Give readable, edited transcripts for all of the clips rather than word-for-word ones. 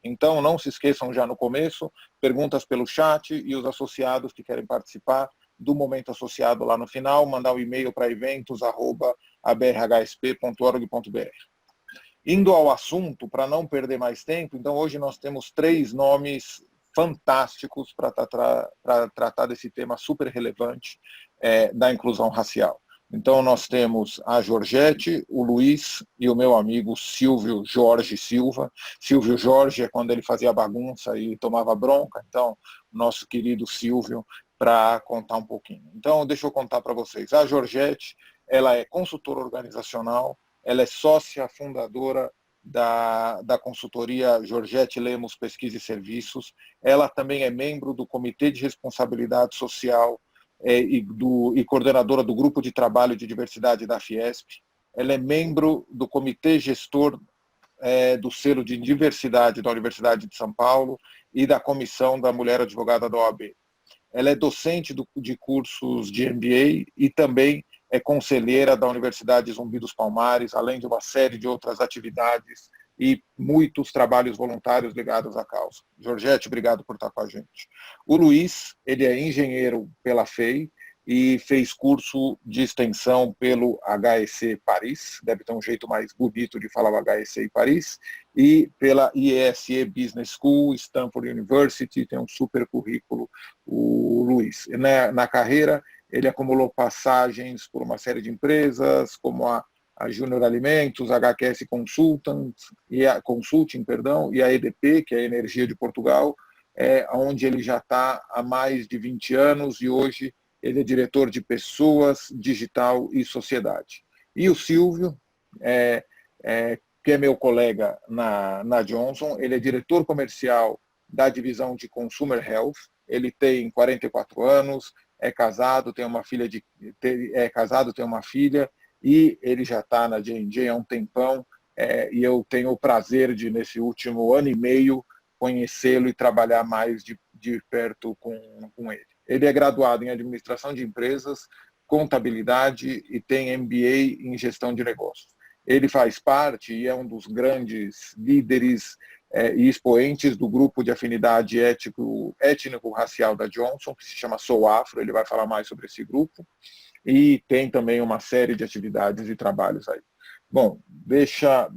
Então, não se esqueçam já no começo, perguntas pelo chat e os associados que querem participar do momento associado lá no final, mandar um e-mail para eventos@abrhsp.org.br. Indo ao assunto, para não perder mais tempo, então hoje nós temos 3 nomes fantásticos para tratar desse tema super relevante da inclusão racial. Então nós temos a Georgette, o Luiz e o meu amigo Silvio Jorge Silva. Silvio Jorge é quando ele fazia bagunça e tomava bronca, então nosso querido Silvio, para contar um pouquinho. Então deixa eu contar para vocês. A Georgette, ela é consultora organizacional, ela é sócia fundadora da consultoria Georgette Lemos Pesquisa e Serviços. Ela também é membro do Comitê de Responsabilidade Social e coordenadora do Grupo de Trabalho de Diversidade da Fiesp. Ela é membro do Comitê Gestor do Selo de Diversidade da Universidade de São Paulo e da Comissão da Mulher Advogada da OAB. Ela é docente de cursos de MBA e também é conselheira da Universidade Zumbi dos Palmares, além de uma série de outras atividades e muitos trabalhos voluntários ligados à causa. Georgette, obrigado por estar com a gente. O Luiz, ele é engenheiro pela FEI e fez curso de extensão pelo HEC Paris, deve ter um jeito mais bonito de falar o HEC Paris, e pela IESE Business School, Stanford University, tem um super currículo, o Luiz. Na carreira, ele acumulou passagens por uma série de empresas, como a Júnior Alimentos, a HQS Consulting, e a EDP, que é a Energia de Portugal, onde ele já está há mais de 20 anos e hoje ele é diretor de Pessoas, Digital e Sociedade. E o Silvio, que é meu colega na Johnson, ele é diretor comercial da divisão de Consumer Health, ele tem 44 anos, é casado, tem uma filha e ele já está na J&J há um tempão, e eu tenho o prazer de, nesse último ano e meio, conhecê-lo e trabalhar mais de perto com ele. Ele é graduado em Administração de Empresas, Contabilidade e tem MBA em Gestão de Negócios. Ele faz parte e é um dos grandes líderes e expoentes do grupo de afinidade étnico-racial da Johnson, que se chama Sou Afro, ele vai falar mais sobre esse grupo, e tem também uma série de atividades e trabalhos aí. Bom,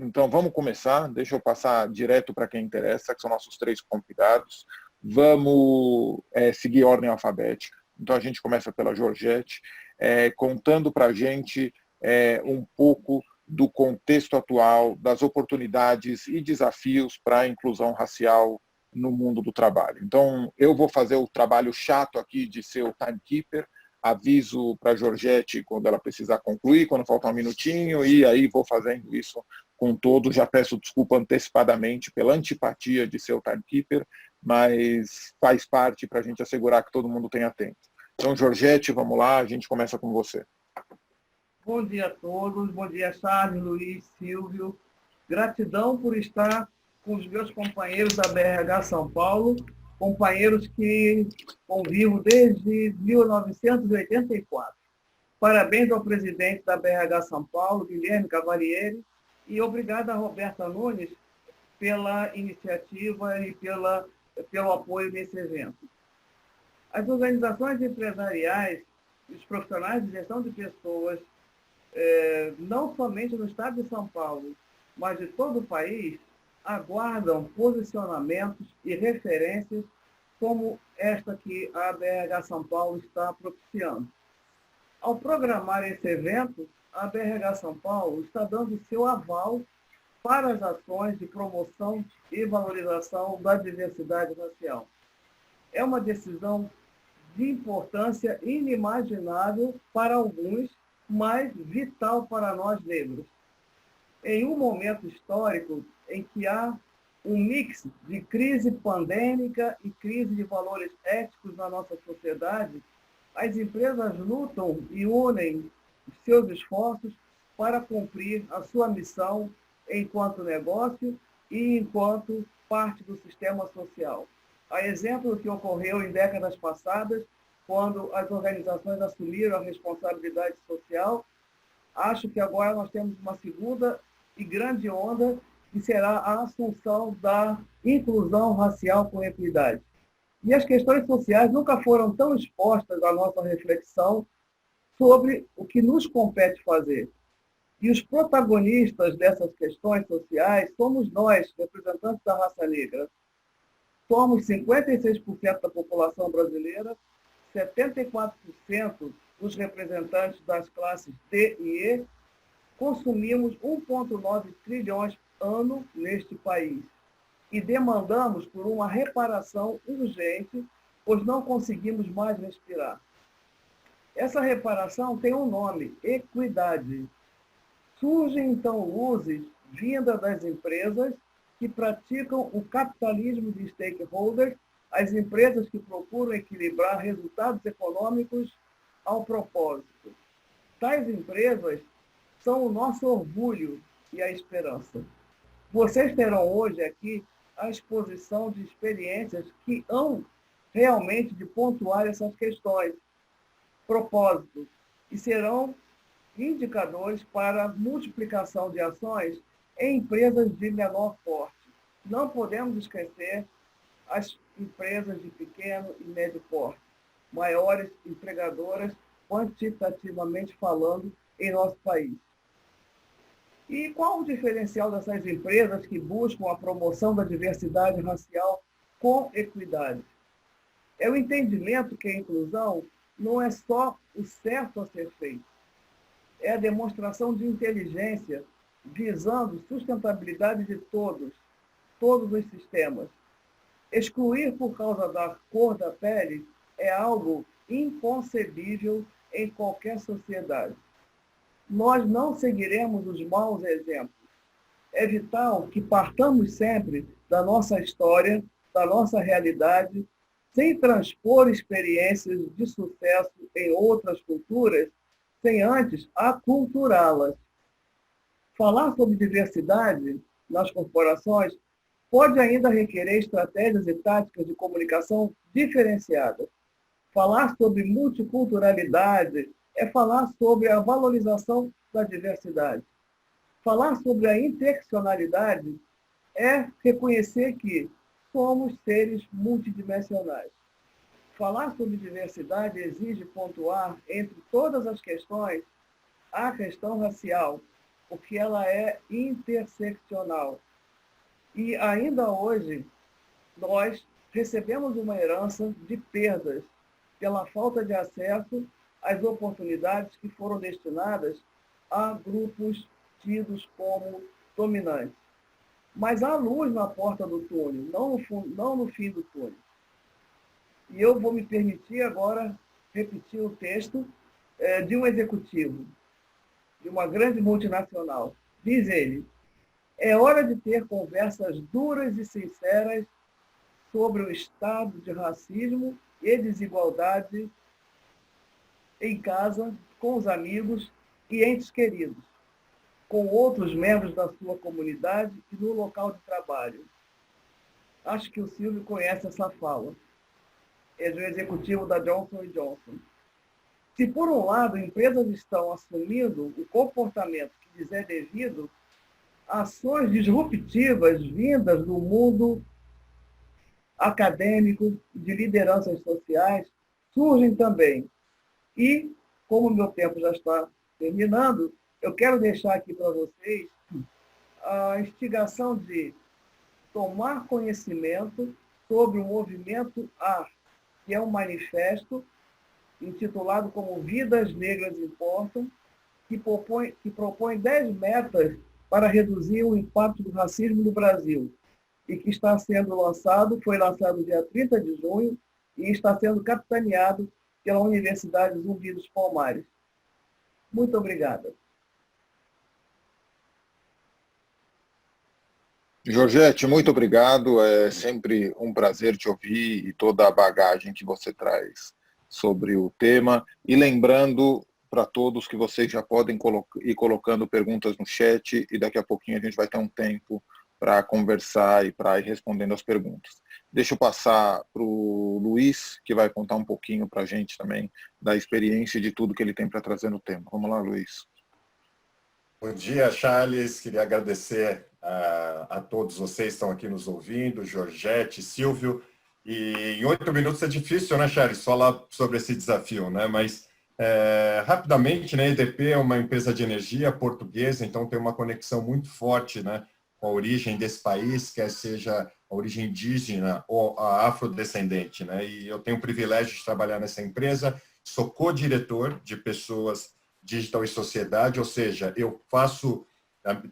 então vamos começar, deixa eu passar direto para quem interessa, que são nossos 3 convidados. Vamos seguir a ordem alfabética. Então a gente começa pela Georgette, contando para a gente um pouco do contexto atual, das oportunidades e desafios para a inclusão racial no mundo do trabalho. Então, eu vou fazer o trabalho chato aqui de ser o timekeeper, aviso para a Georgette quando ela precisar concluir, quando faltar um minutinho, e aí vou fazendo isso com todos. Já peço desculpa antecipadamente pela antipatia de ser o timekeeper, mas faz parte para a gente assegurar que todo mundo tenha tempo. Então, Georgette, vamos lá, a gente começa com você. Bom dia a todos, bom dia Charles, Luiz, Silvio. Gratidão por estar com os meus companheiros da BRH São Paulo, companheiros que convivo desde 1984. Parabéns ao presidente da BRH São Paulo, Guilherme Cavalieri, e obrigado a Roberta Nunes pela iniciativa e pelo apoio nesse evento. As organizações empresariais e os profissionais de gestão de pessoas, não somente no estado de São Paulo, mas de todo o país, aguardam posicionamentos e referências como esta que a BRH São Paulo está propiciando. Ao programar esse evento, a BRH São Paulo está dando seu aval para as ações de promoção e valorização da diversidade racial. É uma decisão de importância inimaginável para alguns, mas vital para nós negros. Em um momento histórico em que há um mix de crise pandêmica e crise de valores éticos na nossa sociedade, as empresas lutam e unem os seus esforços para cumprir a sua missão enquanto negócio e enquanto parte do sistema social. A exemplo do que ocorreu em décadas passadas, quando as organizações assumiram a responsabilidade social, acho que agora nós temos uma segunda e grande onda que será a assunção da inclusão racial com equidade. E as questões sociais nunca foram tão expostas à nossa reflexão sobre o que nos compete fazer. E os protagonistas dessas questões sociais somos nós, representantes da raça negra. Somos 56% da população brasileira, 74% dos representantes das classes D e E, consumimos 1,9 trilhões ano neste país e demandamos por uma reparação urgente, pois não conseguimos mais respirar. Essa reparação tem um nome, equidade. Surgem, então, luzes vindas das empresas que praticam o capitalismo de stakeholders, as empresas que procuram equilibrar resultados econômicos ao propósito. Tais empresas são o nosso orgulho e a esperança. Vocês terão hoje aqui a exposição de experiências que hão realmente de pontuar essas questões, propósitos, e serão indicadores para a multiplicação de ações em empresas de menor porte. Não podemos esquecer as empresas de pequeno e médio porte, maiores empregadoras, quantitativamente falando, em nosso país. E qual o diferencial dessas empresas que buscam a promoção da diversidade racial com equidade? É o entendimento que a inclusão não é só o certo a ser feito, é a demonstração de inteligência visando sustentabilidade de todos os sistemas. Excluir por causa da cor da pele é algo inconcebível em qualquer sociedade. Nós não seguiremos os maus exemplos. É vital que partamos sempre da nossa história, da nossa realidade, sem transpor experiências de sucesso em outras culturas, sem antes aculturá-las. Falar sobre diversidade nas corporações pode ainda requerer estratégias e táticas de comunicação diferenciadas. Falar sobre multiculturalidade é falar sobre a valorização da diversidade. Falar sobre a interseccionalidade é reconhecer que somos seres multidimensionais. Falar sobre diversidade exige pontuar entre todas as questões a questão racial, porque ela é interseccional. E ainda hoje, nós recebemos uma herança de perdas pela falta de acesso às oportunidades que foram destinadas a grupos tidos como dominantes. Mas há luz na porta do túnel, não no fim do túnel. E eu vou me permitir agora repetir o texto de um executivo, de uma grande multinacional. Diz ele: é hora de ter conversas duras e sinceras sobre o estado de racismo e desigualdade em casa, com os amigos e entes queridos, com outros membros da sua comunidade e no local de trabalho. Acho que o Silvio conhece essa fala. É do executivo da Johnson & Johnson. Se, por um lado, empresas estão assumindo o comportamento que lhes é devido, ações disruptivas vindas do mundo acadêmico e de lideranças sociais surgem também. E, como o meu tempo já está terminando, eu quero deixar aqui para vocês a instigação de tomar conhecimento sobre o movimento A, que é um manifesto intitulado como Vidas Negras Importam, que propõe 10 metas para reduzir o impacto do racismo no Brasil, e que está sendo lançado, foi lançado dia 30 de junho, e está sendo capitaneado pela Universidade Zumbi dos Palmares. Muito obrigada. Georgette, muito obrigado. É sempre um prazer te ouvir e toda a bagagem que você traz sobre o tema. E lembrando para todos que vocês já podem ir colocando perguntas no chat e daqui a pouquinho a gente vai ter um tempo para conversar e para ir respondendo as perguntas. Deixa eu passar para o Luiz, que vai contar um pouquinho para a gente também da experiência e de tudo que ele tem para trazer no tema. Vamos lá, Luiz. Bom dia, Charles. Queria agradecer a todos vocês que estão aqui nos ouvindo, Georgette, Silvio. E em 8 minutos é difícil, né, Charles, falar sobre esse desafio, né? Mas, rapidamente, né, a EDP é uma empresa de energia portuguesa, então tem uma conexão muito forte, né, com a origem desse país, quer seja a origem indígena ou a afrodescendente, né? E eu tenho o privilégio de trabalhar nessa empresa, sou co-diretor de pessoas digital e sociedade, ou seja, eu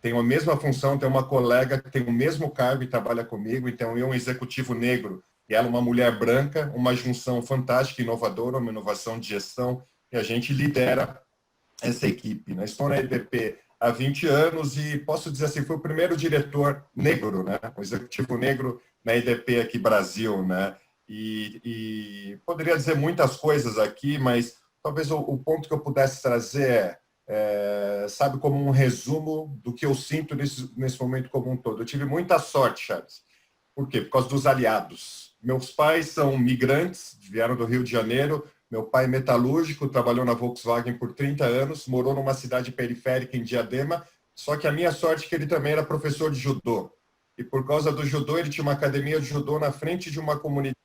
tenho a mesma função, tenho uma colega que tem o mesmo cargo e trabalha comigo, então eu um executivo negro e ela uma mulher branca, uma junção fantástica, inovadora, uma inovação de gestão, e a gente lidera essa equipe, né? Estou na EDP há 20 anos e posso dizer assim, fui o primeiro diretor negro, né? O executivo negro na EDP aqui Brasil, né? E poderia dizer muitas coisas aqui, mas talvez o ponto que eu pudesse trazer sabe, como um resumo do que eu sinto nesse momento como um todo. Eu tive muita sorte, Charles. Por quê? Por causa dos aliados. Meus pais são migrantes, vieram do Rio de Janeiro. Meu pai é metalúrgico, trabalhou na Volkswagen por 30 anos, morou numa cidade periférica em Diadema, só que a minha sorte é que ele também era professor de judô. E por causa do judô, ele tinha uma academia de judô na frente de uma comunidade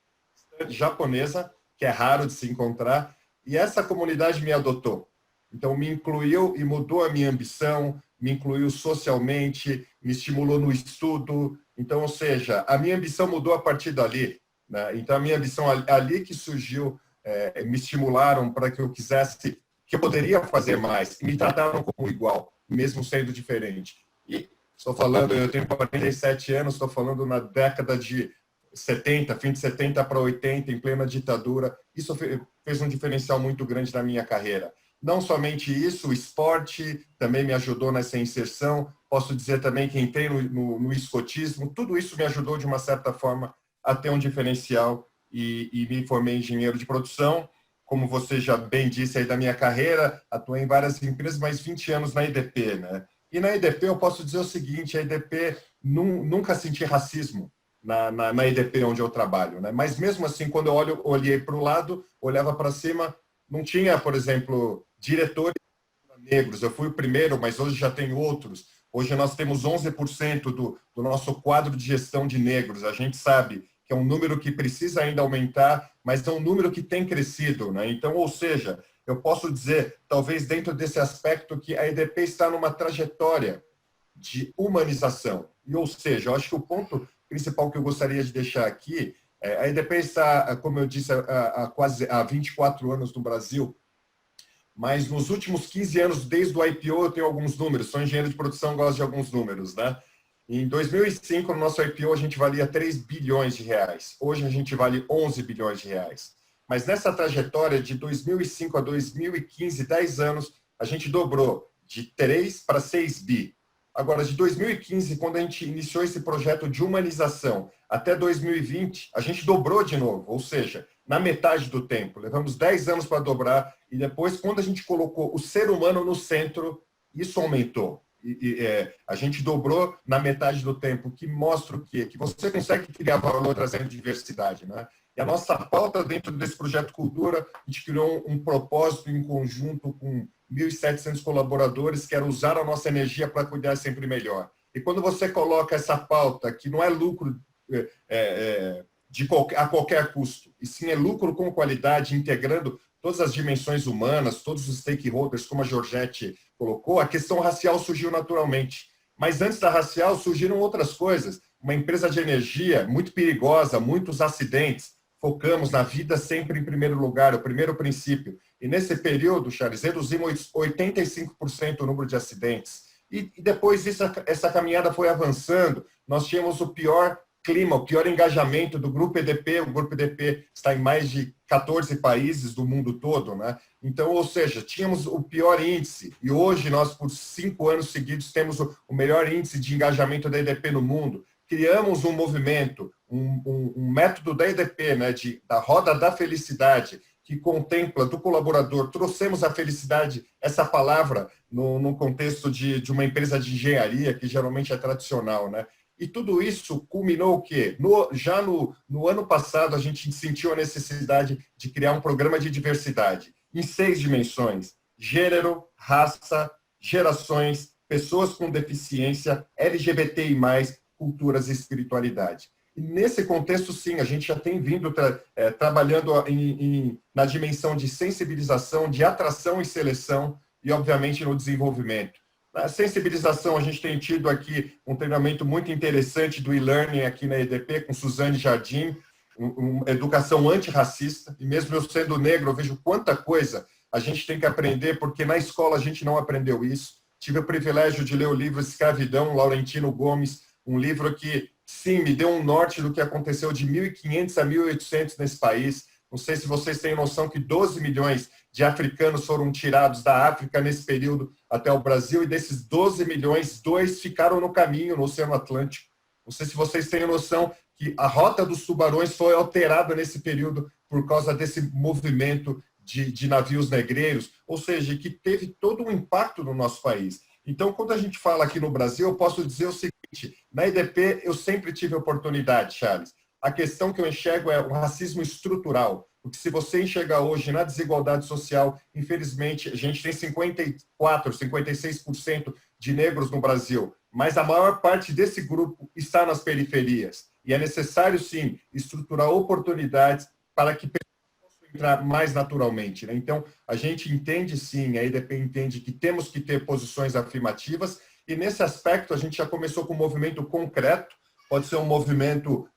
japonesa, que é raro de se encontrar, e essa comunidade me adotou. Então, me incluiu e mudou a minha ambição, me incluiu socialmente, me estimulou no estudo. Então, ou seja, a minha ambição mudou a partir dali, né? Então, a minha ambição ali que surgiu, me estimularam para que eu quisesse, que eu poderia fazer mais, e me trataram como igual, mesmo sendo diferente. E estou falando, eu tenho 47 anos, estou falando na década de 70, fim de 70 para 80, em plena ditadura. Isso fez um diferencial muito grande na minha carreira. Não somente isso, o esporte também me ajudou nessa inserção. Posso dizer também que entrei no escotismo. Tudo isso me ajudou, de uma certa forma, a ter um diferencial e me formei engenheiro de produção. Como você já bem disse aí da minha carreira, atuei em várias empresas, mas 20 anos na EDP, né? E na EDP eu posso dizer o seguinte, a EDP nunca senti racismo na EDP onde eu trabalho, né? Mas mesmo assim, quando eu olhei para o lado, olhava para cima, não tinha, por exemplo, diretores negros. Eu fui o primeiro, mas hoje já tem outros. Hoje nós temos 11% do nosso quadro de gestão de negros. A gente sabe que é um número que precisa ainda aumentar, mas é um número que tem crescido, né? Então, ou seja, eu posso dizer, talvez dentro desse aspecto, que a EDP está numa trajetória de humanização. E, ou seja, eu acho que o ponto principal que eu gostaria de deixar aqui, a EDP está, como eu disse, há 24 anos no Brasil, mas nos últimos 15 anos, desde o IPO, eu tenho alguns números. Sou engenheiro de produção, gosto de alguns números, né? Em 2005, no nosso IPO, a gente valia 3 bilhões de reais. Hoje, a gente vale 11 bilhões de reais. Mas nessa trajetória de 2005 a 2015, 10 anos, a gente dobrou de 3 para 6 bi. Agora, de 2015, quando a gente iniciou esse projeto de humanização, até 2020, a gente dobrou de novo, ou seja, na metade do tempo. Levamos 10 anos para dobrar e depois, quando a gente colocou o ser humano no centro, isso aumentou. A gente dobrou na metade do tempo, que mostra o quê? Que você consegue criar valor trazendo diversidade, né? E a nossa pauta dentro desse projeto Cultura, a gente criou um propósito em conjunto com 1.700 colaboradores, que era usar a nossa energia para cuidar sempre melhor. E quando você coloca essa pauta, que não é lucro a qualquer custo, e sim é lucro com qualidade, integrando todas as dimensões humanas, todos os stakeholders, como a Georgette colocou, a questão racial surgiu naturalmente. Mas antes da racial surgiram outras coisas. Uma empresa de energia muito perigosa, muitos acidentes. Focamos na vida sempre em primeiro lugar, o primeiro princípio. E nesse período, Charles, reduzimos 85% o número de acidentes. E depois essa caminhada foi avançando. Nós tínhamos o pior clima, o pior engajamento do Grupo EDP. O Grupo EDP está em mais de 14 países do mundo todo, né? Então, ou seja, tínhamos o pior índice. E hoje nós, por 5 anos seguidos, temos o melhor índice de engajamento da EDP no mundo. Criamos um movimento, um método da EDP, né, da Roda da Felicidade, que contempla do colaborador. Trouxemos a felicidade, essa palavra, no contexto de uma empresa de engenharia, que geralmente é tradicional, né? E tudo isso culminou o quê? Já no ano passado, a gente sentiu a necessidade de criar um programa de diversidade em 6 dimensões: gênero, raça, gerações, pessoas com deficiência, LGBTI+, culturas e espiritualidade. E nesse contexto, sim, a gente já tem vindo trabalhando na dimensão de sensibilização, de atração e seleção e, obviamente, no desenvolvimento. Na sensibilização, a gente tem tido aqui um treinamento muito interessante do e-learning aqui na EDP, com Suzane Jardim, uma educação antirracista, e mesmo eu sendo negro, eu vejo quanta coisa a gente tem que aprender, porque na escola a gente não aprendeu isso. Tive o privilégio de ler o livro Escravidão, Laurentino Gomes, um livro que, sim, me deu um norte do que aconteceu de 1500 a 1800 nesse país. Não sei se vocês têm noção que 12 milhões de africanos foram tirados da África nesse período até o Brasil, e desses 12 milhões, 2 ficaram no caminho, no Oceano Atlântico. Não sei se vocês têm noção que a rota dos tubarões foi alterada nesse período por causa desse movimento de navios negreiros, ou seja, que teve todo um impacto no nosso país. Então, quando a gente fala aqui no Brasil, eu posso dizer o seguinte: na EDP eu sempre tive oportunidade, Charles. A questão que eu enxergo é o racismo estrutural, porque se você enxergar hoje na desigualdade social, infelizmente, a gente tem 54%, 56% de negros no Brasil, mas a maior parte desse grupo está nas periferias. E é necessário, sim, estruturar oportunidades para que entrar mais naturalmente, né? Então, a gente entende, sim, a EDP entende que temos que ter posições afirmativas, e nesse aspecto a gente já começou com um movimento concreto, pode ser um movimento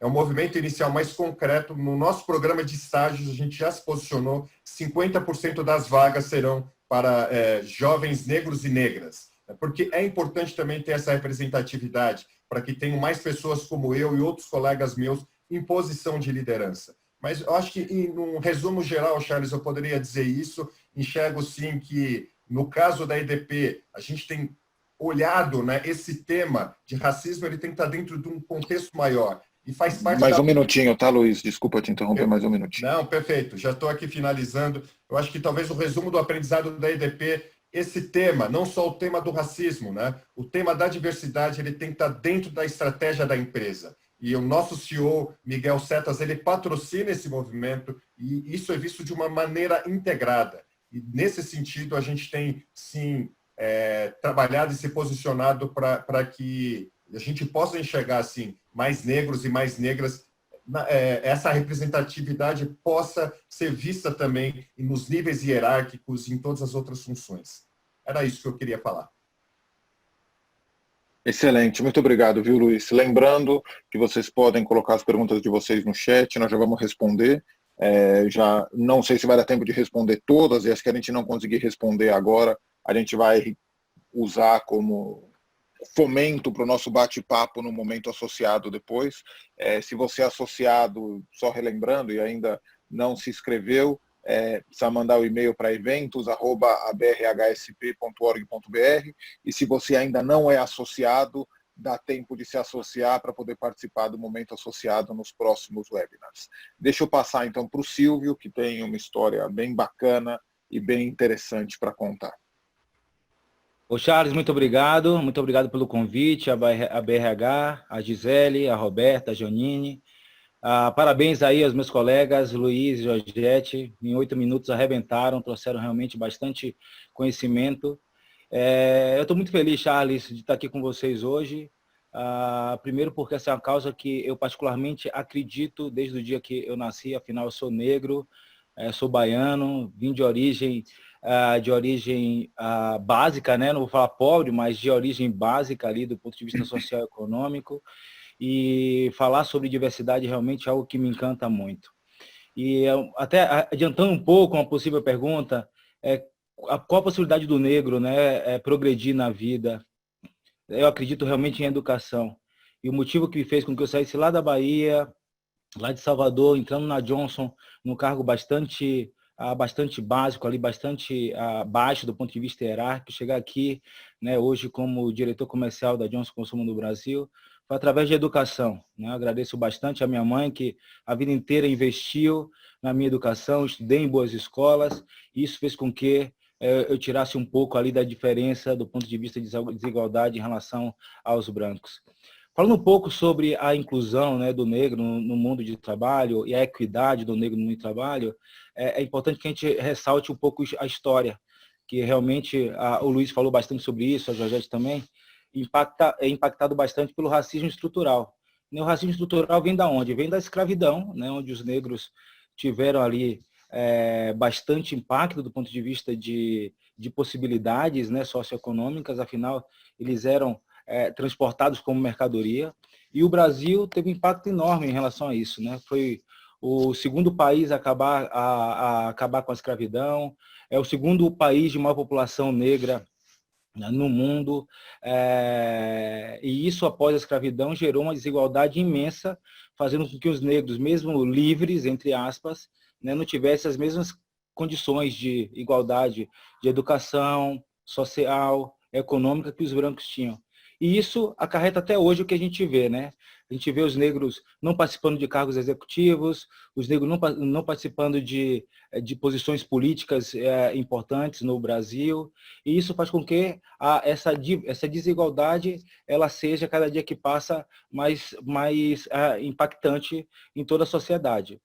inicial mais concreto. No nosso programa de estágios, a gente já se posicionou, 50% das vagas serão para jovens negros e negras, porque é importante também ter essa representatividade, para que tenham mais pessoas como eu e outros colegas meus em posição de liderança. Mas eu acho que, num resumo geral, Charles, eu poderia dizer isso. Enxergo, sim, que, no caso da EDP, a gente tem olhado, né, esse tema de racismo, ele tem que estar dentro de um contexto maior. E faz parte mais um minutinho, tá, Luiz? Desculpa te interromper, mais um minutinho. Não, perfeito. Já estou aqui finalizando. Eu acho que talvez o resumo do aprendizado da EDP, esse tema, não só o tema do racismo, né? O tema da diversidade, ele tem que estar dentro da estratégia da empresa. E o nosso CEO, Miguel Setas, ele patrocina esse movimento, e isso é visto de uma maneira integrada. E, nesse sentido, a gente tem, sim, trabalhado e se posicionado para que a gente possa enxergar, assim, mais negros e mais negras, essa representatividade possa ser vista também nos níveis hierárquicos e em todas as outras funções. Era isso que eu queria falar. Excelente, muito obrigado, viu, Luiz? Lembrando que vocês podem colocar as perguntas de vocês no chat, nós já vamos responder. Já não sei se vai dar tempo de responder todas, e as que a gente não conseguir responder agora, a gente vai usar como fomento para o nosso bate-papo no momento associado depois. Se você é associado, só relembrando, e ainda não se inscreveu, precisa mandar o e-mail para eventos@abrhsp.org.br, e se você ainda não é associado, dá tempo de se associar para poder participar do momento associado nos próximos webinars. Deixa eu passar então para o Silvio, que tem uma história bem bacana e bem interessante para contar. Ô Charles, muito obrigado pelo convite, a BRH, a Gisele, a Roberta, a Janine. Parabéns aí aos meus colegas, Luiz e Georgette, em 8 minutos arrebentaram, trouxeram realmente bastante conhecimento. Eu estou muito feliz, Charles, de estar aqui com vocês hoje. Primeiro porque essa é uma causa que eu particularmente acredito desde o dia que eu nasci, afinal eu sou negro, sou baiano, vim de origem básica, né? Não vou falar pobre, mas de origem básica ali do ponto de vista social e econômico. E falar sobre diversidade realmente é algo que me encanta muito. E até adiantando um pouco uma possível pergunta, qual a possibilidade do negro, né, progredir na vida? Eu acredito realmente em educação. E o motivo que fez com que eu saísse lá da Bahia, lá de Salvador, entrando na Johnson, num cargo bastante básico, ali, bastante baixo do ponto de vista hierárquico, chegar aqui, né, hoje como diretor comercial da Johnson Consumo no Brasil, foi através de educação, né? Eu agradeço bastante a minha mãe, que a vida inteira investiu na minha educação, estudei em boas escolas, e isso fez com que eu tirasse um pouco ali da diferença do ponto de vista de desigualdade em relação aos brancos. Falando um pouco sobre a inclusão, né, do negro no mundo de trabalho e a equidade do negro no mundo de trabalho, é importante que a gente ressalte um pouco a história, que realmente o Luiz falou bastante sobre isso, a Georgette também, é impactado bastante pelo racismo estrutural. O racismo estrutural vem da onde? Vem da escravidão, né, onde os negros tiveram ali bastante impacto do ponto de vista de possibilidades, né, socioeconômicas, afinal, eles eram transportados como mercadoria, e o Brasil teve um impacto enorme em relação a isso, né? Foi o segundo país a acabar com a escravidão, é o segundo país de maior população negra no mundo, e isso após a escravidão gerou uma desigualdade imensa, fazendo com que os negros, mesmo livres, entre aspas, né, não tivessem as mesmas condições de igualdade de educação, social, econômica que os brancos tinham. E isso acarreta até hoje o que a gente vê, né? A gente vê os negros não participando de cargos executivos, os negros não participando de posições políticas importantes no Brasil, e isso faz com que essa desigualdade ela seja, cada dia que passa, mais impactante em toda a sociedade.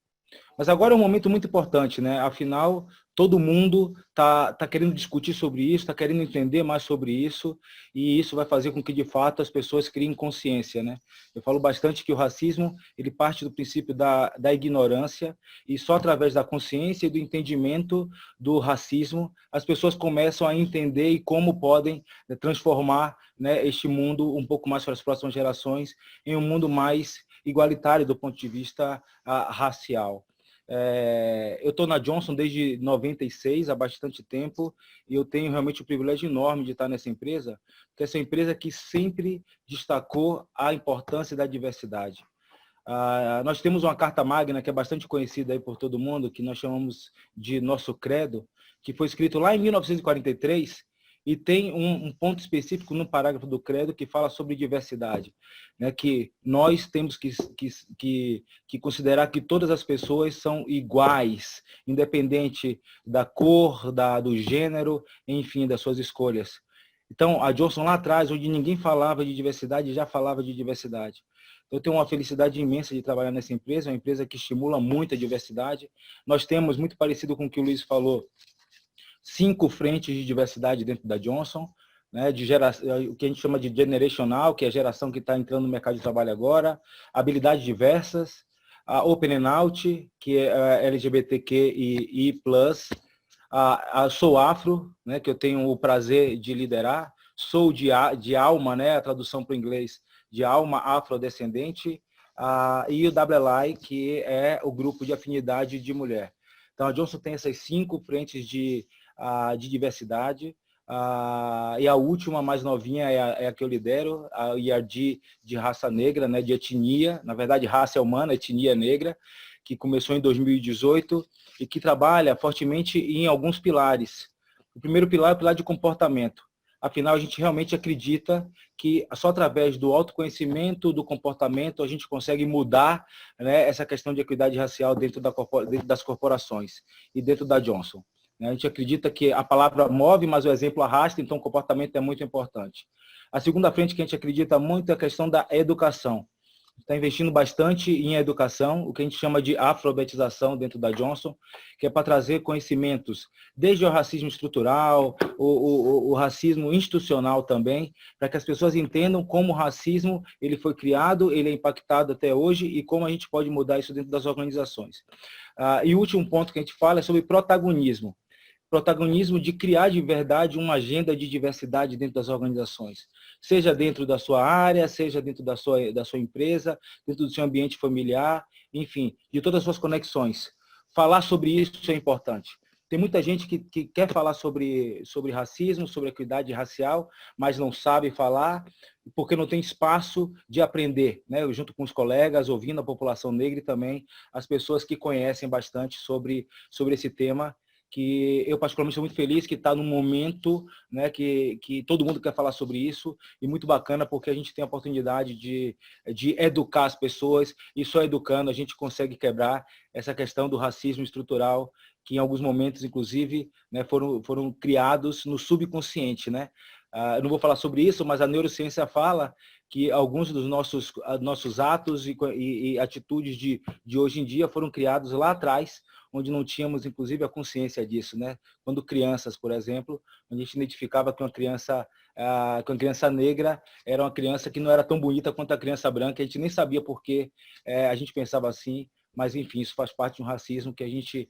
Mas agora é um momento muito importante, né? Afinal, todo mundo está querendo discutir sobre isso, está querendo entender mais sobre isso, e isso vai fazer com que, de fato, as pessoas criem consciência, né? Eu falo bastante que o racismo, ele parte do princípio da ignorância, e só através da consciência e do entendimento do racismo, as pessoas começam a entender e como podem transformar, né, este mundo um pouco mais para as próximas gerações, em um mundo mais igualitário do ponto de vista racial. Eu estou na Johnson desde 96, há bastante tempo, e eu tenho realmente o privilégio enorme de estar nessa empresa, que é essa empresa que sempre destacou a importância da diversidade. Nós temos uma carta magna que é bastante conhecida aí por todo mundo, que nós chamamos de Nosso Credo, que foi escrito lá em 1943, e tem um ponto específico no parágrafo do credo que fala sobre diversidade, né? Que nós temos que considerar que todas as pessoas são iguais, independente da cor, do gênero, enfim, das suas escolhas. Então, a Johnson lá atrás, onde ninguém falava de diversidade, já falava de diversidade. Eu tenho uma felicidade imensa de trabalhar nessa empresa, uma empresa que estimula muito a diversidade. Nós temos, muito parecido com o que o Luiz falou, 5 frentes de diversidade dentro da Johnson, né, o que a gente chama de generacional, que é a geração que está entrando no mercado de trabalho agora, habilidades diversas, a Open and Out, que é LGBTQI+, Sou Afro, né, que eu tenho o prazer de liderar, Sou de alma, né, a tradução para o inglês, de alma afrodescendente, e o WLI, que é o grupo de afinidade de mulher. Então, a Johnson tem essas 5 frentes de diversidade, e a última, mais novinha, é a que eu lidero, a IRD de raça negra, né, de etnia, na verdade, raça é humana, etnia negra, que começou em 2018 e que trabalha fortemente em alguns pilares. O primeiro pilar é o pilar de comportamento. Afinal, a gente realmente acredita que só através do autoconhecimento, do comportamento, a gente consegue mudar, né, essa questão de equidade racial dentro das corporações e dentro da Johnson. A gente acredita que a palavra move, mas o exemplo arrasta, então o comportamento é muito importante. A segunda frente que a gente acredita muito é a questão da educação. Está investindo bastante em educação, o que a gente chama de afroalfabetização dentro da Johnson, que é para trazer conhecimentos, desde o racismo estrutural, o racismo institucional também, para que as pessoas entendam como o racismo ele foi criado, ele é impactado até hoje e como a gente pode mudar isso dentro das organizações. E o último ponto que a gente fala é sobre protagonismo. Protagonismo de criar de verdade uma agenda de diversidade dentro das organizações, seja dentro da sua área, seja dentro da sua empresa, dentro do seu ambiente familiar, enfim, de todas as suas conexões. Falar sobre isso é importante. Tem muita gente que quer falar sobre racismo, sobre equidade racial, mas não sabe falar, porque não tem espaço de aprender, né? Junto com os colegas, ouvindo a população negra e também as pessoas que conhecem bastante sobre esse tema, que eu particularmente sou muito feliz que está num momento, né, que todo mundo quer falar sobre isso, e muito bacana porque a gente tem a oportunidade de educar as pessoas, e só educando a gente consegue quebrar essa questão do racismo estrutural, que em alguns momentos, inclusive, né, foram criados no subconsciente, né? eu não vou falar sobre isso, mas a neurociência fala que alguns dos nossos atos e atitudes de hoje em dia foram criados lá atrás, onde não tínhamos, inclusive, a consciência disso, né? Quando crianças, por exemplo, a gente identificava que uma criança negra era uma criança que não era tão bonita quanto a criança branca, a gente nem sabia por que a gente pensava assim, mas, enfim, isso faz parte de um racismo que a gente,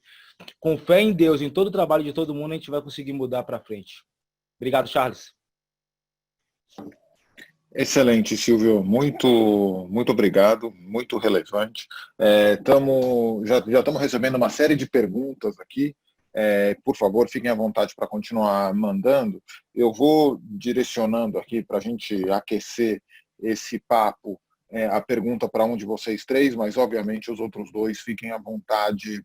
com fé em Deus, em todo o trabalho de todo mundo, a gente vai conseguir mudar para frente. Obrigado, Charles. Excelente, Silvio. Muito obrigado, muito relevante. Já estamos recebendo uma série de perguntas aqui. Por favor, fiquem à vontade para continuar mandando. Eu vou direcionando aqui para a gente aquecer esse papo, a pergunta para um de vocês três, mas obviamente os outros dois fiquem à vontade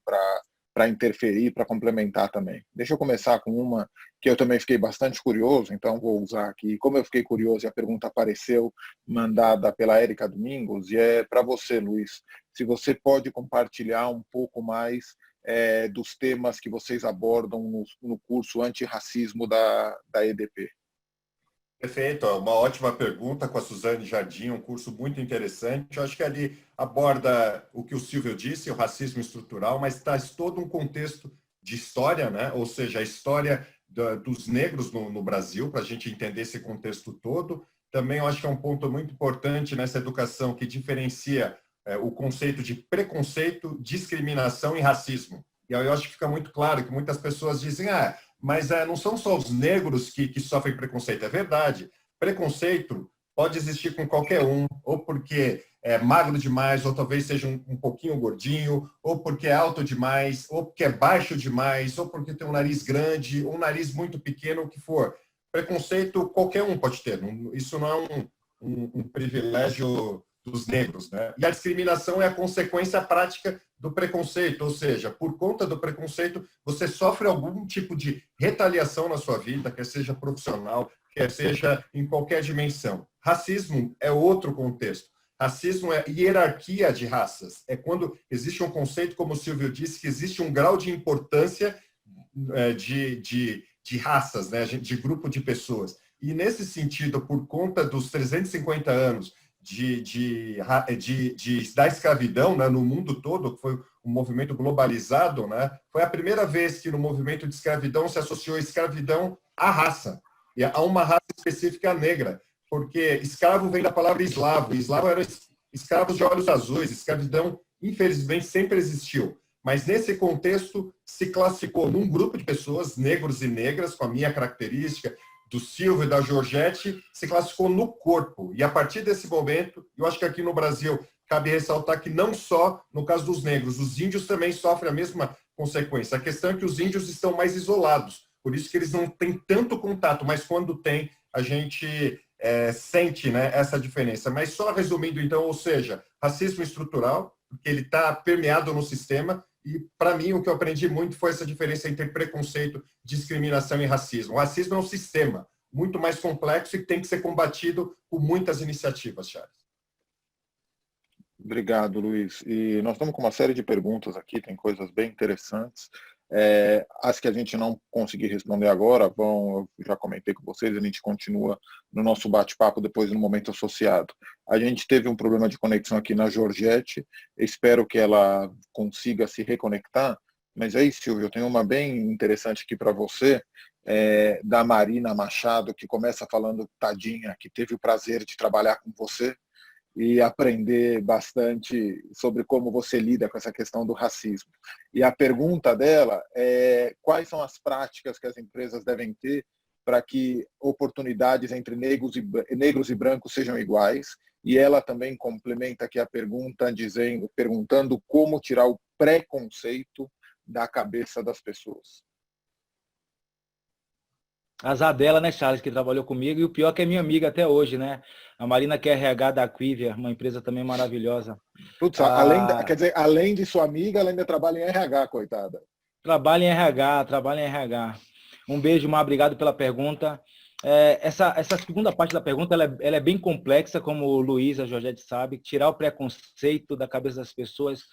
para interferir, para complementar também. Deixa eu começar com uma que eu também fiquei bastante curioso, então vou usar aqui. Como eu fiquei curioso e a pergunta apareceu, mandada pela Érica Domingos, e é para você, Luiz, se você pode compartilhar um pouco mais dos temas que vocês abordam no curso Antirracismo da EDP. Perfeito, uma ótima pergunta com a Suzane Jardim, um curso muito interessante. Eu acho que ali aborda o que o Silvio disse, o racismo estrutural, mas traz todo um contexto de história, né? Ou seja, a história dos negros no Brasil, para a gente entender esse contexto todo. Também eu acho que é um ponto muito importante nessa educação que diferencia o conceito de preconceito, discriminação e racismo. E aí eu acho que fica muito claro que muitas pessoas dizem, mas não são só os negros que sofrem preconceito. É verdade. Preconceito pode existir com qualquer um, ou porque é magro demais, ou talvez seja um pouquinho gordinho, ou porque é alto demais, ou porque é baixo demais, ou porque tem um nariz grande, ou um nariz muito pequeno, o que for. Preconceito qualquer um pode ter. Isso não é um privilégio dos negros, né? E a discriminação é a consequência prática do preconceito, ou seja, por conta do preconceito, você sofre algum tipo de retaliação na sua vida, quer seja profissional, quer seja em qualquer dimensão. Racismo é outro contexto. Racismo é hierarquia de raças. É quando existe um conceito, como o Silvio disse, que existe um grau de importância de raças, né? De grupo de pessoas. E, nesse sentido, por conta dos 350 anos da escravidão, né, no mundo todo, que foi um movimento globalizado, né, foi a primeira vez que no movimento de escravidão se associou a escravidão à raça, e a uma raça específica negra, porque escravo vem da palavra eslavo, eslavo eram escravos de olhos azuis, escravidão, infelizmente, sempre existiu. Mas, nesse contexto, se classificou num grupo de pessoas, negros e negras, com a minha característica, do Silvio e da Georgette, se classificou no corpo. E, a partir desse momento, eu acho que aqui no Brasil cabe ressaltar que não só no caso dos negros, os índios também sofrem a mesma consequência. A questão é que os índios estão mais isolados, por isso que eles não têm tanto contato, mas quando tem, a gente sente, né, essa diferença. Mas só resumindo, então, ou seja, racismo estrutural, porque ele está permeado no sistema. E, para mim, o que eu aprendi muito foi essa diferença entre preconceito, discriminação e racismo. O racismo é um sistema muito mais complexo e que tem que ser combatido com muitas iniciativas, Charles. Obrigado, Luiz. E nós estamos com uma série de perguntas aqui, tem coisas bem interessantes. As que a gente não conseguir responder agora, eu já comentei com vocês, a gente continua no nosso bate-papo depois no momento associado. A gente teve um problema de conexão aqui na Georgette, espero que ela consiga se reconectar, mas aí, Silvio, eu tenho uma bem interessante aqui para você, da Marina Machado, que começa falando, tadinha, que teve o prazer de trabalhar com você e aprender bastante sobre como você lida com essa questão do racismo. E a pergunta dela é quais são as práticas que as empresas devem ter para que oportunidades entre negros e brancos sejam iguais. E ela também complementa aqui a pergunta perguntando como tirar o preconceito da cabeça das pessoas. Azar dela, né, Charles, que trabalhou comigo, e o pior é que é minha amiga até hoje, né? A Marina, que é RH da Quivia, uma empresa também maravilhosa. Putz, além de sua amiga, ela ainda trabalha em RH, coitada. Trabalha em RH. Um beijo, Mar, obrigado pela pergunta. Essa segunda parte da pergunta, ela é bem complexa, como o Luiz, a Georgette sabe. Tirar o preconceito da cabeça das pessoas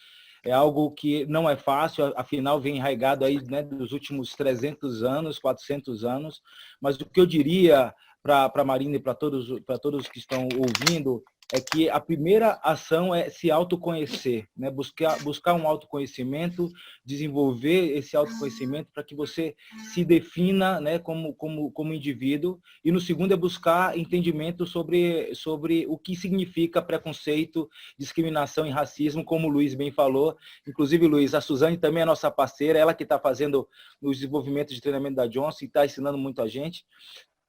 é algo que não é fácil, afinal vem enraizado aí, né, dos últimos 300 anos, 400 anos, mas o que eu diria para a Marina e para todos que estão ouvindo, é que a primeira ação é se autoconhecer, né? Buscar um autoconhecimento, desenvolver esse autoconhecimento para que você se defina, né, como indivíduo. E no segundo é buscar entendimento sobre o que significa preconceito, discriminação e racismo, como o Luiz bem falou. Inclusive, Luiz, a Suzane também é nossa parceira, ela que está fazendo o desenvolvimento de treinamento da Johnson e está ensinando muito a gente.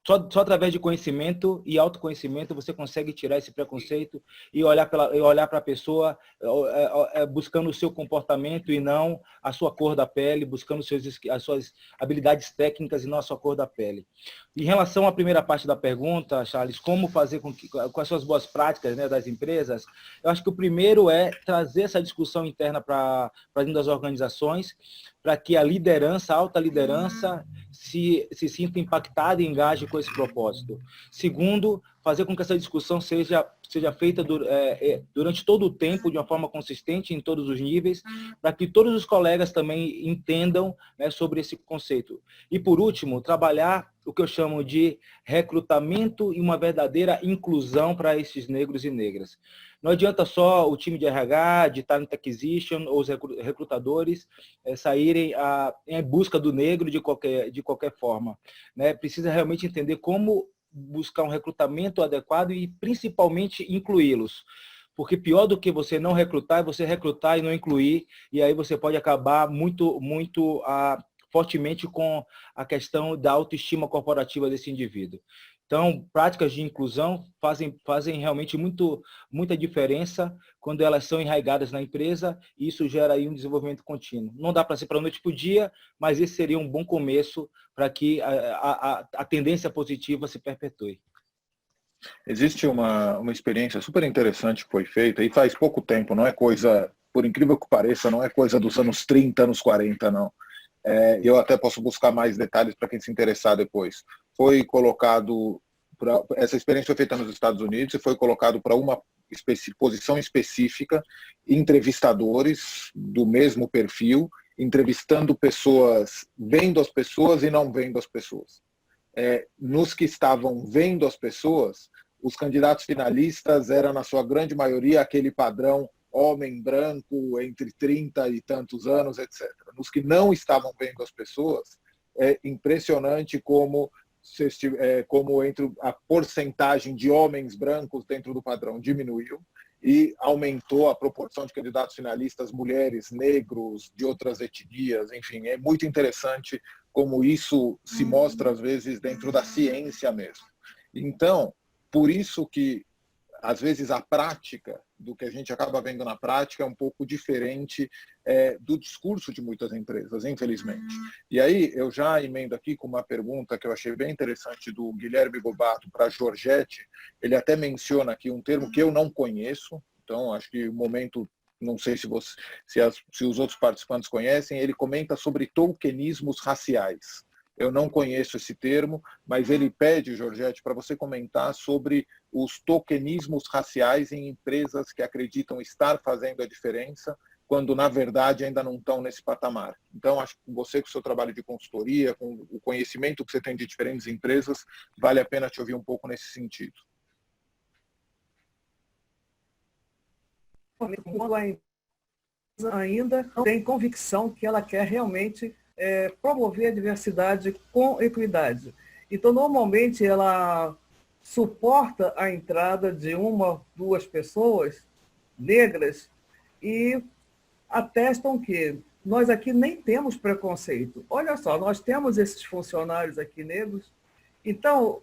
Só através de conhecimento e autoconhecimento você consegue tirar esse preconceito e olhar para a pessoa buscando o seu comportamento e não a sua cor da pele, buscando as suas habilidades técnicas e não a sua cor da pele. Em relação à primeira parte da pergunta, Charles, como fazer com as suas boas práticas, né, das empresas, eu acho que o primeiro é trazer essa discussão interna para dentro das organizações, para que a liderança, a alta liderança, se sinta impactada e engaje com esse propósito. Segundo, fazer com que essa discussão seja feita durante todo o tempo, de uma forma consistente, em todos os níveis, para que todos os colegas também entendam, né, sobre esse conceito. E, por último, trabalhar o que eu chamo de recrutamento e uma verdadeira inclusão para esses negros e negras. Não adianta só o time de RH, de Talent Acquisition, ou os recrutadores saírem em busca do negro de qualquer forma, né? Precisa realmente entender como buscar um recrutamento adequado e, principalmente, incluí-los. Porque pior do que você não recrutar é você recrutar e não incluir, e aí você pode acabar muito fortemente com a questão da autoestima corporativa desse indivíduo. Então, práticas de inclusão fazem realmente muita diferença quando elas são enraigadas na empresa, e isso gera aí um desenvolvimento contínuo. Não dá para ser para a noite para o dia, mas esse seria um bom começo para que a tendência positiva se perpetue. Existe uma experiência super interessante que foi feita, e faz pouco tempo, não é coisa, por incrível que pareça, não é coisa dos anos 30, anos 40, não. Eu até posso buscar mais detalhes para quem se interessar depois. Foi colocado, essa experiência foi feita nos Estados Unidos e foi colocado para uma posição específica, entrevistadores do mesmo perfil, entrevistando pessoas, vendo as pessoas e não vendo as pessoas. Nos que estavam vendo as pessoas, os candidatos finalistas eram, na sua grande maioria, aquele padrão homem branco, entre 30 e tantos anos, etc. Nos que não estavam vendo as pessoas, é impressionante como entre a porcentagem de homens brancos dentro do padrão diminuiu e aumentou a proporção de candidatos finalistas, mulheres, negros, de outras etnias, enfim, é muito interessante como isso se mostra, às vezes, dentro da ciência mesmo. Então, por isso que às vezes a prática do que a gente acaba vendo na prática é um pouco diferente do discurso de muitas empresas, infelizmente. E aí eu já emendo aqui com uma pergunta que eu achei bem interessante do Guilherme Bobato para a Georgette. Ele até menciona aqui um termo que eu não conheço, então acho que o momento, não sei se os outros participantes conhecem, ele comenta sobre tokenismos raciais. Eu não conheço esse termo, mas ele pede, Georgette, para você comentar sobre os tokenismos raciais em empresas que acreditam estar fazendo a diferença, quando, na verdade, ainda não estão nesse patamar. Então, acho que você, com o seu trabalho de consultoria, com o conhecimento que você tem de diferentes empresas, vale a pena te ouvir um pouco nesse sentido. Ainda tem convicção que ela quer realmente promover a diversidade com equidade. Então, normalmente, ela suporta a entrada de uma, duas pessoas negras e atestam que nós aqui nem temos preconceito. Olha só, nós temos esses funcionários aqui negros. Então,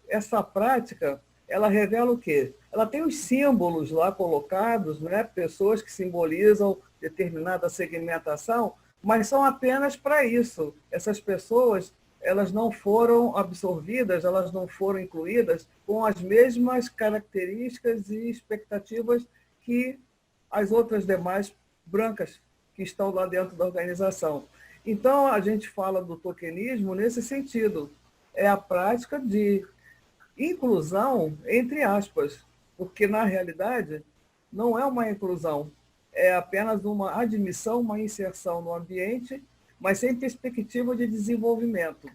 essa prática, ela revela o quê? Ela tem os símbolos lá colocados, né? Pessoas que simbolizam determinada segmentação, mas são apenas para isso. Essas pessoas, elas não foram absorvidas, elas não foram incluídas com as mesmas características e expectativas que as outras demais brancas que estão lá dentro da organização. Então, a gente fala do tokenismo nesse sentido. É a prática de inclusão, entre aspas, porque, na realidade, não é uma inclusão, é apenas uma admissão, uma inserção no ambiente, mas sem perspectiva de desenvolvimento.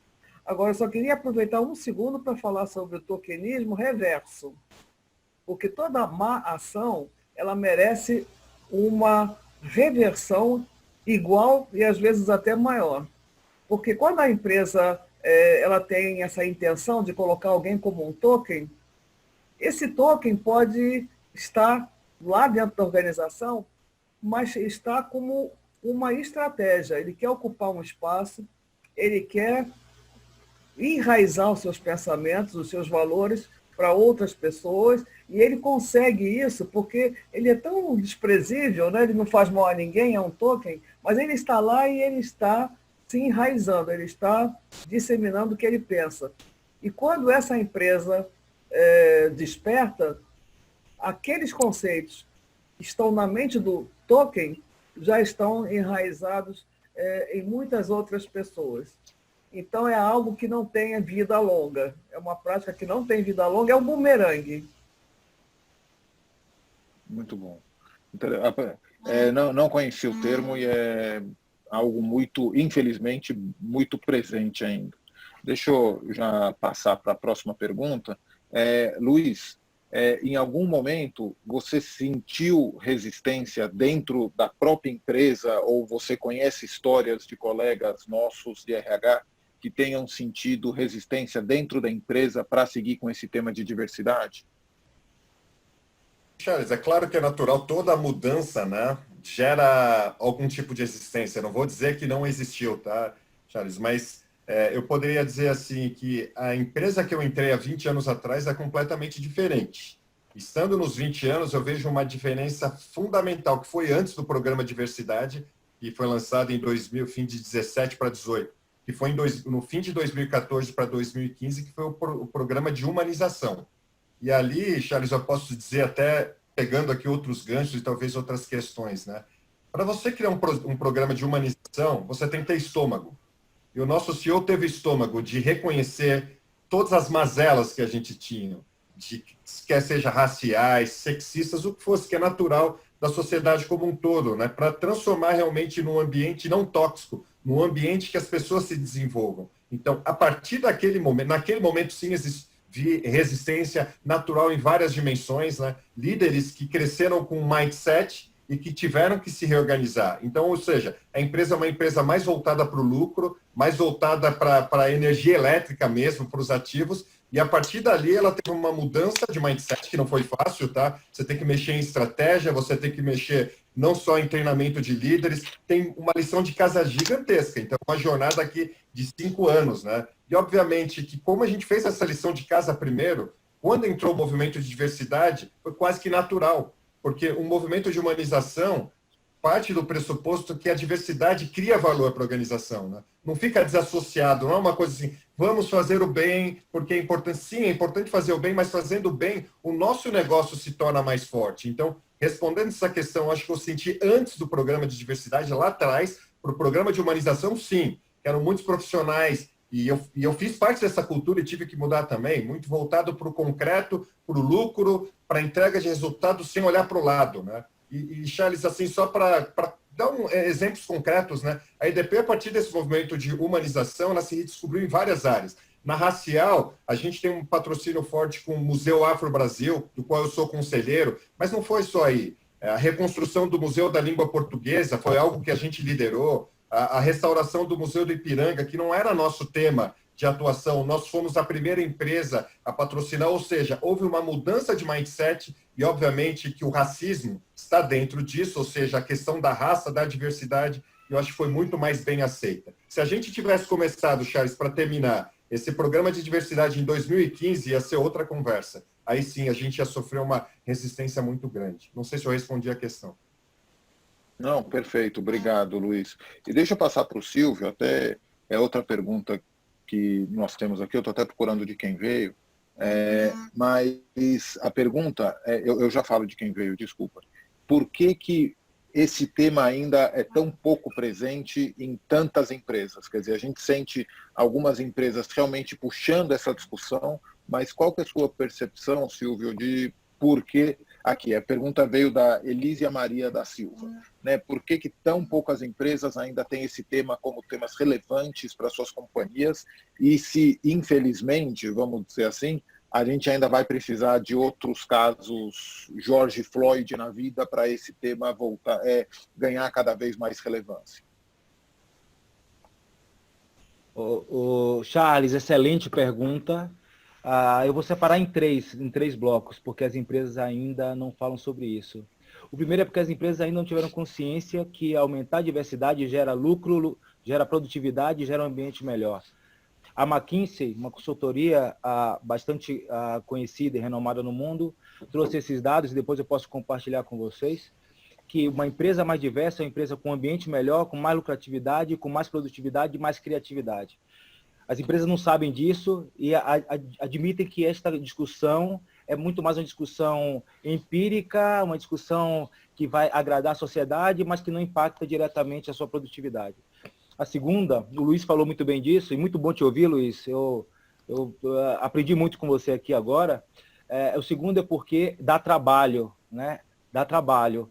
Agora, eu só queria aproveitar um segundo para falar sobre o tokenismo reverso, porque toda má ação ela merece uma reversão igual e às vezes até maior. Porque quando a empresa ela tem essa intenção de colocar alguém como um token, esse token pode estar lá dentro da organização, mas está como uma estratégia. Ele quer ocupar um espaço, ele quer enraizar os seus pensamentos, os seus valores para outras pessoas, e ele consegue isso porque ele é tão desprezível, né? Ele não faz mal a ninguém, é um token, mas ele está lá e ele está se enraizando, ele está disseminando o que ele pensa. E quando essa empresa desperta, aqueles conceitos que estão na mente do token já estão enraizados em muitas outras pessoas. Então, é algo que não tem vida longa. É uma prática que não tem vida longa, é um bumerangue. Muito bom. Não conheci o termo e é algo muito, infelizmente, muito presente ainda. Deixa eu já passar para a próxima pergunta. Luiz, em algum momento você sentiu resistência dentro da própria empresa ou você conhece histórias de colegas nossos de RH que tenham sentido resistência dentro da empresa para seguir com esse tema de diversidade? Charles, é claro que é natural, toda mudança, né, gera algum tipo de resistência. Não vou dizer que não existiu, tá, Charles? Mas eu poderia dizer assim que a empresa que eu entrei há 20 anos atrás é completamente diferente. Estando nos 20 anos, eu vejo uma diferença fundamental, que foi antes do programa Diversidade, que foi lançado em fim de 17 para 18, que foi no fim de 2014 para 2015, que foi o programa de humanização. E ali, Charles, eu posso dizer, até pegando aqui outros ganchos e talvez outras questões, né? Para você criar um programa de humanização, você tem que ter estômago. E o nosso CEO teve estômago de reconhecer todas as mazelas que a gente tinha, quer seja raciais, sexistas, o que fosse, que é natural da sociedade como um todo, né? Para transformar realmente num ambiente não tóxico, num ambiente que as pessoas se desenvolvam. Então, a partir daquele momento, naquele momento sim vi resistência natural em várias dimensões, né? Líderes que cresceram com um mindset e que tiveram que se reorganizar. Então, ou seja, a empresa é uma empresa mais voltada para o lucro, mais voltada para a energia elétrica mesmo, para os ativos, e a partir dali ela teve uma mudança de mindset, que não foi fácil, tá? Você tem que mexer em estratégia, você tem que mexer não só em treinamento de líderes, tem uma lição de casa gigantesca, então uma jornada aqui de 5 anos, né? E obviamente que como a gente fez essa lição de casa primeiro, quando entrou o movimento de diversidade, foi quase que natural, porque o movimento de humanização parte do pressuposto que a diversidade cria valor para a organização, né? Não fica desassociado, não é uma coisa assim, vamos fazer o bem, porque é importante. Sim, é importante fazer o bem, mas fazendo o bem, o nosso negócio se torna mais forte. Então, respondendo essa questão, acho que eu senti antes do programa de diversidade, lá atrás, para o programa de humanização, sim, eram muitos profissionais, e eu fiz parte dessa cultura e tive que mudar também, muito voltado para o concreto, para o lucro, para a entrega de resultados sem olhar para o lado, né? E Charles, assim, só para dar exemplos concretos, né? A EDP, a partir desse movimento de humanização, ela se redescobriu em várias áreas. Na racial, a gente tem um patrocínio forte com o Museu Afro Brasil, do qual eu sou conselheiro, mas não foi só aí. A reconstrução do Museu da Língua Portuguesa foi algo que a gente liderou. A restauração do Museu do Ipiranga, que não era nosso tema de atuação, nós fomos a primeira empresa a patrocinar, ou seja, houve uma mudança de mindset e, obviamente, que o racismo está dentro disso, ou seja, a questão da raça, da diversidade, eu acho que foi muito mais bem aceita. Se a gente tivesse começado, Charles, para terminar, esse programa de diversidade em 2015, ia ser outra conversa. Aí sim, a gente ia sofrer uma resistência muito grande. Não sei se eu respondi a questão. Não, perfeito. Obrigado, Luiz. E deixa eu passar para o Silvio, até é outra pergunta que nós temos aqui, eu estou até procurando de quem veio, mas a pergunta, eu já falo de quem veio, desculpa. Por que esse tema ainda é tão pouco presente em tantas empresas? Quer dizer, a gente sente algumas empresas realmente puxando essa discussão, mas qual que é a sua percepção, Silvio, de por que Aqui, a pergunta veio da Elísia Maria da Silva. Né? Por que tão poucas empresas ainda têm esse tema como temas relevantes para suas companhias? E se, infelizmente, vamos dizer assim, a gente ainda vai precisar de outros casos George Floyd na vida para esse tema voltar, ganhar cada vez mais relevância? O Charles, excelente pergunta. Eu vou separar em três blocos, porque as empresas ainda não falam sobre isso. O primeiro é porque as empresas ainda não tiveram consciência que aumentar a diversidade gera lucro, gera produtividade, gera um ambiente melhor. A McKinsey, uma consultoria bastante conhecida e renomada no mundo, trouxe esses dados e depois eu posso compartilhar com vocês, que uma empresa mais diversa é uma empresa com um ambiente melhor, com mais lucratividade, com mais produtividade e mais criatividade. As empresas não sabem disso e admitem que esta discussão é muito mais uma discussão empírica, uma discussão que vai agradar a sociedade, mas que não impacta diretamente a sua produtividade. A segunda, o Luiz falou muito bem disso, e muito bom te ouvir, Luiz, eu aprendi muito com você aqui agora. O segundo é porque dá trabalho, né? Dá trabalho.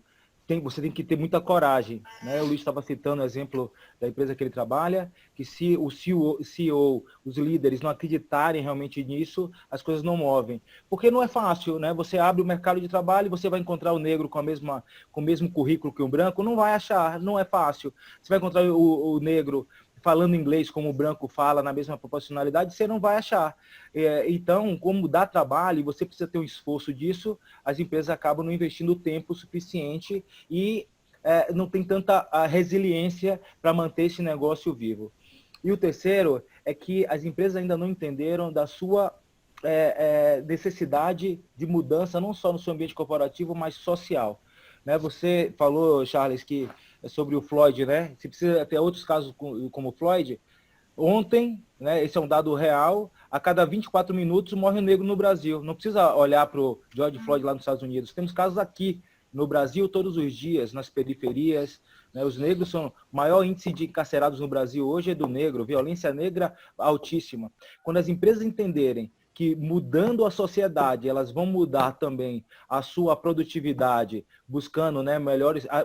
Você tem que ter muita coragem, né? O Luiz estava citando o exemplo da empresa que ele trabalha, que se o CEO, os líderes não acreditarem realmente nisso, as coisas não movem. Porque não é fácil, né? Você abre o mercado de trabalho e você vai encontrar o negro com o mesmo currículo que o branco, não vai achar, não é fácil. Você vai encontrar o negro falando inglês como o branco fala, na mesma proporcionalidade, você não vai achar. Então, como dá trabalho, você precisa ter um esforço disso, as empresas acabam não investindo tempo suficiente e não tem tanta resiliência para manter esse negócio vivo. E o terceiro é que as empresas ainda não entenderam da sua necessidade de mudança, não só no seu ambiente corporativo, mas social. Né? Você falou, Charles, que sobre o Floyd, né? Se precisa ter outros casos como o Floyd. Ontem, né, esse é um dado real, a cada 24 minutos morre um negro no Brasil. Não precisa olhar para o George Floyd lá nos Estados Unidos. Temos casos aqui no Brasil todos os dias, nas periferias. Né? Os negros são o maior índice de encarcerados no Brasil hoje é do negro, violência negra altíssima. Quando as empresas entenderem que mudando a sociedade, elas vão mudar também a sua produtividade, buscando, né,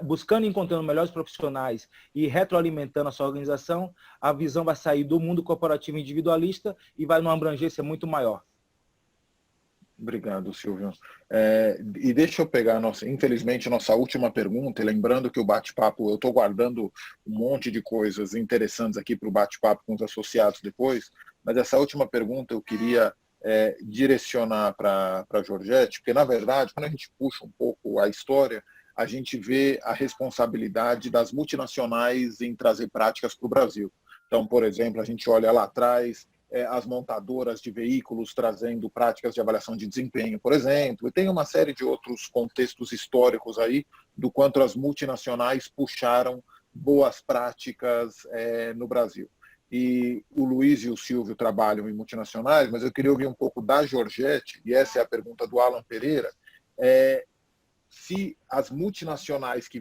buscando e encontrando melhores profissionais e retroalimentando a sua organização, a visão vai sair do mundo corporativo individualista e vai numa abrangência muito maior. Obrigado, Silvio. E deixa eu pegar, infelizmente, nossa última pergunta, e lembrando que o bate-papo, eu estou guardando um monte de coisas interessantes aqui para o bate-papo com os associados depois, mas essa última pergunta eu queria direcionar para a Georgette, porque, na verdade, quando a gente puxa um pouco a história, a gente vê a responsabilidade das multinacionais em trazer práticas para o Brasil. Então, por exemplo, a gente olha lá atrás, as montadoras de veículos trazendo práticas de avaliação de desempenho, por exemplo, e tem uma série de outros contextos históricos aí do quanto as multinacionais puxaram boas práticas no Brasil. E o Luiz e o Silvio trabalham em multinacionais, mas eu queria ouvir um pouco da Georgette, e essa é a pergunta do Alan Pereira, se as multinacionais que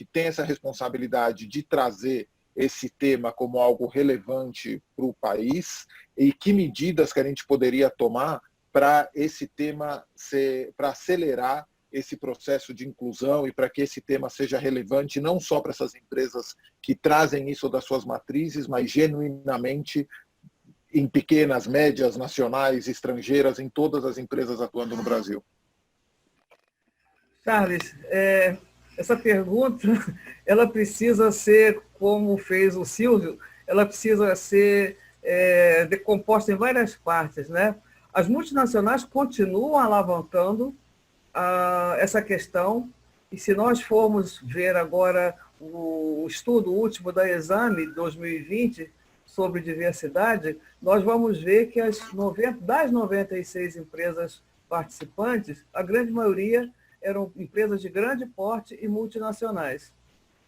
têm essa responsabilidade de trazer esse tema como algo relevante para o país, e que medidas que a gente poderia tomar para esse tema para acelerar esse processo de inclusão e para que esse tema seja relevante não só para essas empresas que trazem isso das suas matrizes, mas genuinamente em pequenas, médias, nacionais, estrangeiras, em todas as empresas atuando no Brasil. Charles, essa pergunta, ela precisa ser, como fez o Silvio, ela precisa ser decomposta em várias partes, né? As multinacionais continuam alavancando essa questão, e se nós formos ver agora o estudo último da Exame 2020 sobre diversidade, nós vamos ver que das 96 empresas participantes, a grande maioria eram empresas de grande porte e multinacionais.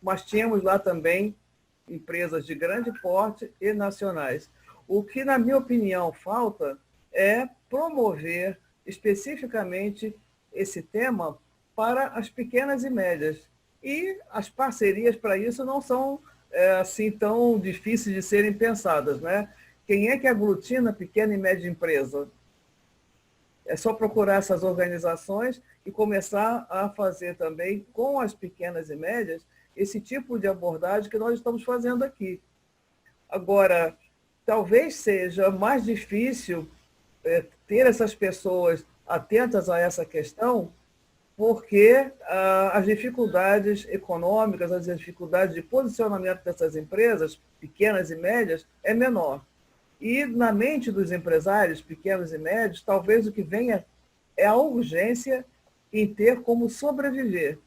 Mas tínhamos lá também empresas de grande porte e nacionais. O que, na minha opinião, falta é promover especificamente esse tema para as pequenas e médias. E as parcerias para isso não são assim tão difíceis de serem pensadas, né? Quem é que aglutina pequena e média empresa? É só procurar essas organizações e começar a fazer também com as pequenas e médias esse tipo de abordagem que nós estamos fazendo aqui. Agora, talvez seja mais difícil ter essas pessoas atentas a essa questão, porque as dificuldades econômicas, as dificuldades de posicionamento dessas empresas, pequenas e médias, é menor. E na mente dos empresários, pequenos e médios, talvez o que venha é a urgência em ter como sobreviver.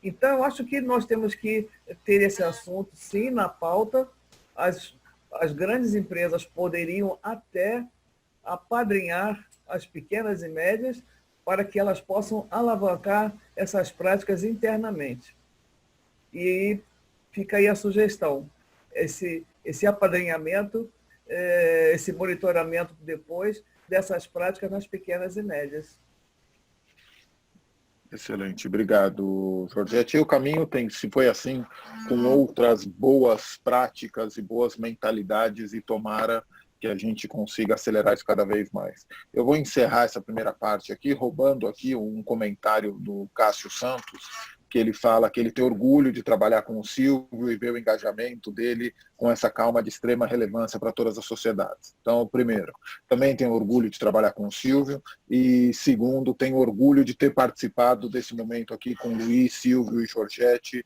Então, eu acho que nós temos que ter esse assunto, sim, na pauta. As grandes empresas poderiam até apadrinhar as pequenas e médias para que elas possam alavancar essas práticas internamente. E fica aí a sugestão, esse apadrinhamento, esse monitoramento depois dessas práticas nas pequenas e médias. Excelente, obrigado, Georgette. E o caminho se foi assim, com outras boas práticas e boas mentalidades, e tomara que a gente consiga acelerar isso cada vez mais. Eu vou encerrar essa primeira parte aqui, roubando aqui um comentário do Cássio Santos, que ele fala que ele tem orgulho de trabalhar com o Silvio e ver o engajamento dele com essa calma de extrema relevância para todas as sociedades. Então, primeiro, também tenho orgulho de trabalhar com o Silvio, e segundo, tenho orgulho de ter participado desse momento aqui com o Luiz, Silvio e Georgette,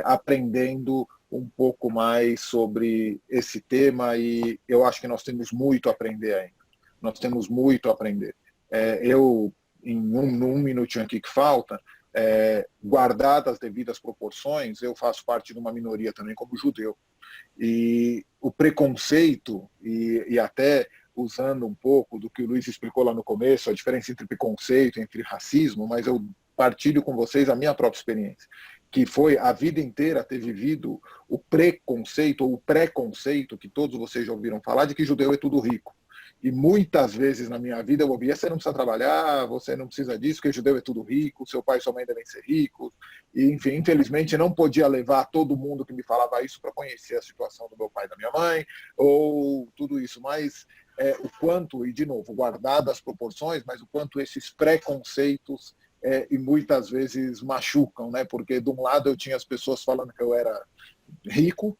aprendendo um pouco mais sobre esse tema, e eu acho que nós temos muito a aprender ainda. Nós temos muito a aprender. Eu, em um minutinho aqui que falta, guardadas as devidas proporções, eu faço parte de uma minoria também como judeu. E o preconceito, e até usando um pouco do que o Luiz explicou lá no começo, a diferença entre preconceito, entre racismo, mas eu partilho com vocês a minha própria experiência, que foi a vida inteira ter vivido o preconceito, ou o preconceito, que todos vocês já ouviram falar, de que judeu é tudo rico. E muitas vezes na minha vida eu ouvia: você não precisa trabalhar, você não precisa disso, porque judeu é tudo rico, seu pai e sua mãe devem ser ricos. E, enfim, infelizmente não podia levar todo mundo que me falava isso para conhecer a situação do meu pai e da minha mãe, ou tudo isso. Mas o quanto, e de novo, guardado as proporções, mas o quanto esses preconceitos e muitas vezes machucam, né? Porque de um lado eu tinha as pessoas falando que eu era rico,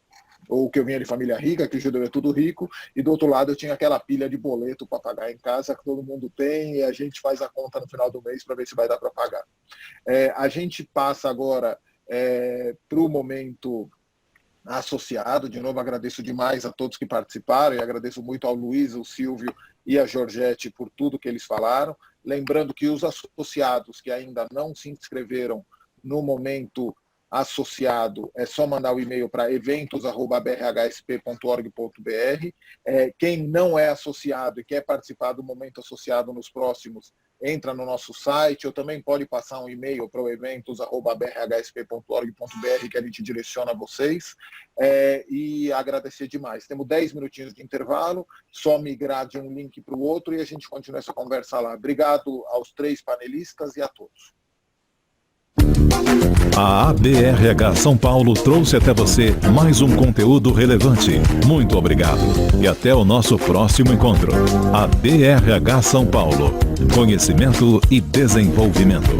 ou que eu vinha de família rica, que o judeu é tudo rico, e do outro lado eu tinha aquela pilha de boleto para pagar em casa, que todo mundo tem, e a gente faz a conta no final do mês para ver se vai dar para pagar. A gente passa agora para o momento associado. De novo, agradeço demais a todos que participaram, e agradeço muito ao Luiz, ao Silvio e a Georgette por tudo que eles falaram. Lembrando que os associados que ainda não se inscreveram no momento associado, é só mandar o e-mail para eventos@brhsp.org.br. Quem não é associado e quer participar do momento associado nos próximos, entra no nosso site, ou também pode passar um e-mail para o eventos@brhsp.org.br, que a gente direciona a vocês. E agradecer demais. Temos 10 minutinhos de intervalo, só migrar de um link para o outro e a gente continua essa conversa lá. Obrigado aos 3 panelistas e a todos. A ABRH São Paulo trouxe até você mais um conteúdo relevante. Muito obrigado e até o nosso próximo encontro. ABRH São Paulo. Conhecimento e desenvolvimento.